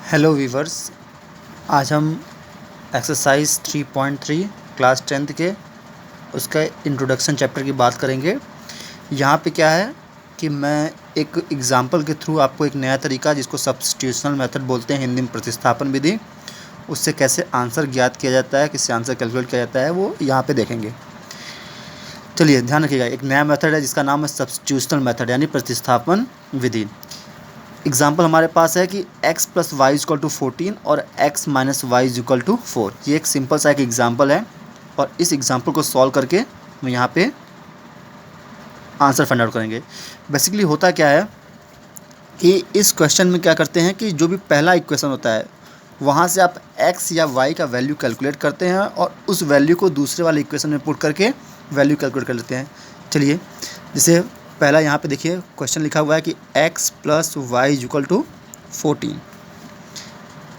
Hello viewers, आज हम exercise 3.3 class 10th के उसका इंट्रोडक्शन चैप्टर की बात करेंगे। यहाँ पे क्या है कि मैं एक एग्ज़ाम्पल के थ्रू आपको एक नया तरीका जिसको सब्स्टिट्यूशनल मेथड बोलते हैं हिंदी में, प्रतिस्थापन विधि, उससे कैसे आंसर ज्ञात किया जाता है, किससे आंसर कैलकुलेट किया जाता है, वो यहाँ पे देखेंगे। चलिए ध्यान रखिएगा, एक नया मेथड है जिसका नाम है सब्स्टिट्यूशनल मेथड यानी प्रतिस्थापन विधि। एग्जाम्पल हमारे पास है कि x + y = 14 और x - y = 4। ये एक सिंपल सा एक एग्जाम्पल है और इस एग्जाम्पल को सॉल्व करके हम यहाँ पे आंसर फाइंड आउट करेंगे। बेसिकली होता क्या है कि इस क्वेश्चन में क्या करते हैं कि जो भी पहला इक्वेशन होता है वहाँ से आप x या y का वैल्यू कैलकुलेट करते हैं और उस वैल्यू को दूसरे वाले इक्वेशन में पुट करके वैल्यू कैलकुलेट कर लेते हैं। चलिए, जैसे पहला यहाँ पे देखिए क्वेश्चन लिखा हुआ है कि x + y = 14।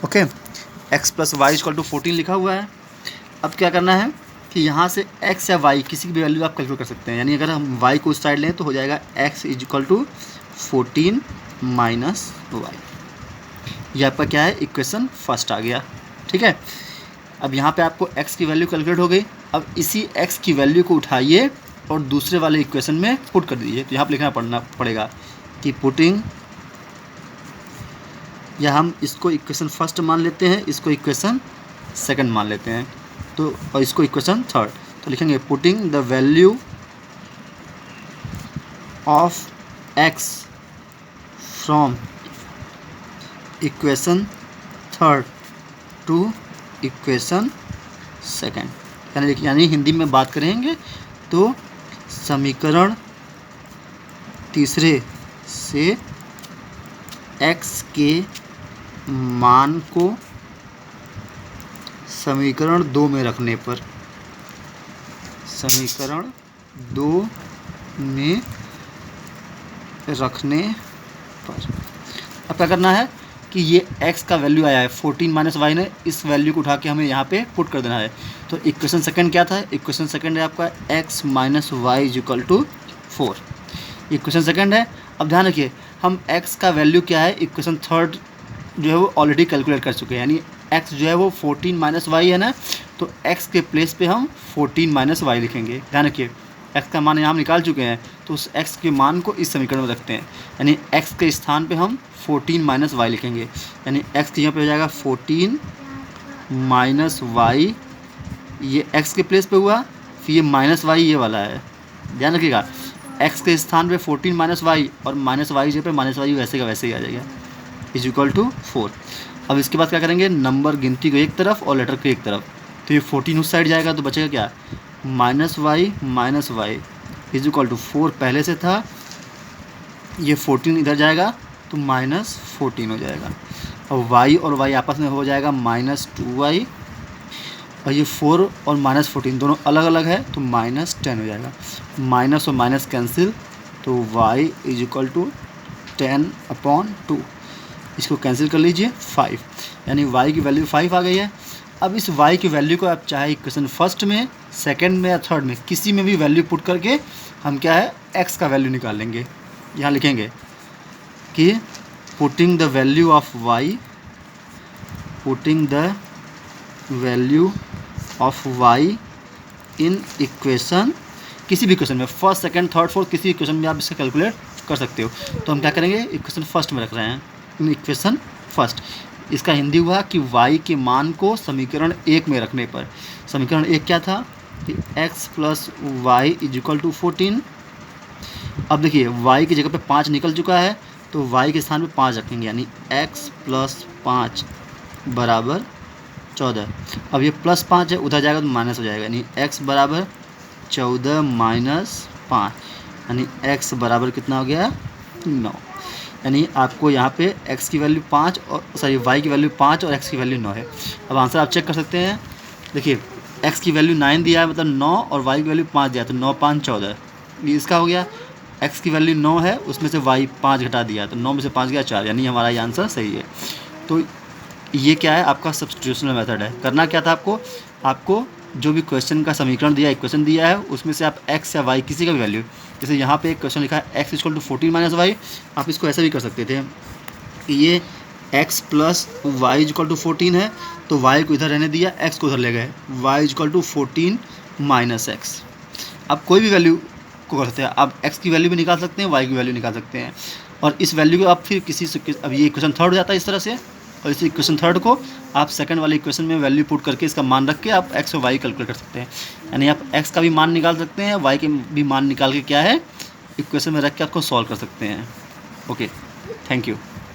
Okay, x + y = 14 लिखा हुआ है। अब क्या करना है कि यहाँ से x या y किसी भी वैल्यू आप कैलकुलेट कर सकते हैं। यानी अगर हम y को उस साइड लें तो हो जाएगा x = 14 - y। ये आपका क्या है, इक्वेशन फर्स्ट आ गया। ठीक है, अब यहाँ पे आपको x की वैल्यू कैलकुलेट हो गई। अब इसी x की वैल्यू को उठाइए और दूसरे वाले इक्वेशन में पुट कर दीजिए। तो यहाँ पर लिखना पड़ेगा कि पुटिंग, या हम इसको इक्वेशन फर्स्ट मान लेते हैं, इसको इक्वेशन सेकंड मान लेते हैं, तो और इसको इक्वेशन थर्ड। तो लिखेंगे putting the value of x from equation third to equation second. यानी हिंदी में बात करेंगे तो समीकरण तीसरे से x के मान को समीकरण 2 में रखने पर, समीकरण 2 में रखने पर अब क्या करना है कि ये x का वैल्यू आया है 14 - y ने, इस वैल्यू को उठा के हमें यहाँ पे पुट कर देना है। तो इक्वेशन सेकंड क्या था, इक्वेशन सेकंड है आपका x - y = 4। इक्वेशन सेकंड है। अब ध्यान रखिए, हम x का वैल्यू क्या है, इक्वेशन थर्ड जो है वो ऑलरेडी कैलकुलेट कर चुके हैं। यानी x जो है वो 14 - y है ना, तो x के प्लेस पे हम 14 - y लिखेंगे। ध्यान रखिए, x का मान यहाँ हम निकाल चुके हैं, तो उस x के मान को इस समीकरण में रखते हैं। यानी x के स्थान पे हम 14 - y लिखेंगे। यानी x के यहाँ पे हो जाएगा 14 - y, ये x के प्लेस पे हुआ, फिर ये -y ये वाला है। ध्यान रखिएगा, x के स्थान पे 14 - y और -y जगह पे -y वैसे का वैसे ही आ जाएगा, = 4। अब इसके बाद क्या करेंगे, नंबर गिनती को एक तरफ और लेटर को एक तरफ। तो ये 14 उस साइड जाएगा तो बचेगा क्या, -y = 4 पहले से था, ये 14 इधर जाएगा तो -14 हो जाएगा। और y और y आपस में हो जाएगा -2y, और ये 4 और -14 दोनों अलग अलग है तो -10 हो जाएगा। माइनस और माइनस कैंसिल, तो y = 10/2। इसको कैंसिल कर लीजिए 5, यानी y की वैल्यू 5 आ गई है। अब इस y की वैल्यू को आप चाहे इक्वेशन फर्स्ट में, सेकंड में या थर्ड में किसी में भी वैल्यू पुट करके हम क्या है x का वैल्यू निकाल लेंगे। यहाँ लिखेंगे कि putting the value of y, putting the value of y in equation, किसी भी इक्वेशन में फर्स्ट, सेकंड, थर्ड, फोर्थ, किसी इक्वेशन में आप इसका कैलकुलेट कर सकते हो। तो हम क्या करेंगे, इक्वेशन फर्स्ट में रख रहे हैं, इक्वेशन फर्स्ट। इसका हिंदी हुआ कि y के मान को समीकरण 1 में रखने पर। समीकरण 1 क्या था कि x + y = 14। अब देखिए y की जगह पे 5 निकल चुका है, तो y के स्थान पे 5 रखेंगे, यानी x + 5 = 14। अब ये +5 है, उधर जाएगा तो माइनस हो जाएगा, यानी x = 14 - 5, यानी x बराबर कितना हो गया, 9। यानी आपको यहाँ पे x की वैल्यू 5 और y की वैल्यू 5 और x की वैल्यू 9 है। अब आंसर आप चेक कर सकते हैं। देखिए x की वैल्यू 9 दिया है, मतलब 9, और y की वैल्यू 5 दिया, तो 9 - 5 = 14। ये इसका हो गया। x की वैल्यू 9 है, उसमें से y 5 घटा दिया, तो 9 में से 5 गया 4, यानी हमारा ये आंसर सही है। तो ये क्या है, आपका सब्स्टिट्यूशनल मेथड है। करना क्या था आपको जो भी क्वेश्चन का समीकरण दिया, इक्वेशन दिया है, उसमें से आप x या y किसी का भी वैल्यू, जैसे यहाँ पे एक क्वेश्चन लिखा है x = 14 - y, आप इसको ऐसा भी कर सकते थे कि ये x plus y is equal to 14 है, तो y को इधर रहने दिया, x को उधर ले गए, y is equal to 14 minus x. अब कोई भी वैल्यू को कर सकते हैं, आप x की वैल्यू भी निकाल सकते हैं, y की वैल्यू निकाल सकते हैं, और इस वैल्यू को आप फिर अब ये इक्वेशन थर्ड हो जाता है इस तरह से, और इस इक्वेशन थर्ड को आप सेकंड वाले इक्वेशन में वैल्यू पुट करके इसका मान रख के आप x और y कैलकुलेट कर सकते हैं। यानी आप x का भी मान निकाल सकते हैं, y के भी मान निकाल के क्या है इक्वेशन में रख के आपको सॉल्व कर सकते हैं। Okay, thank you.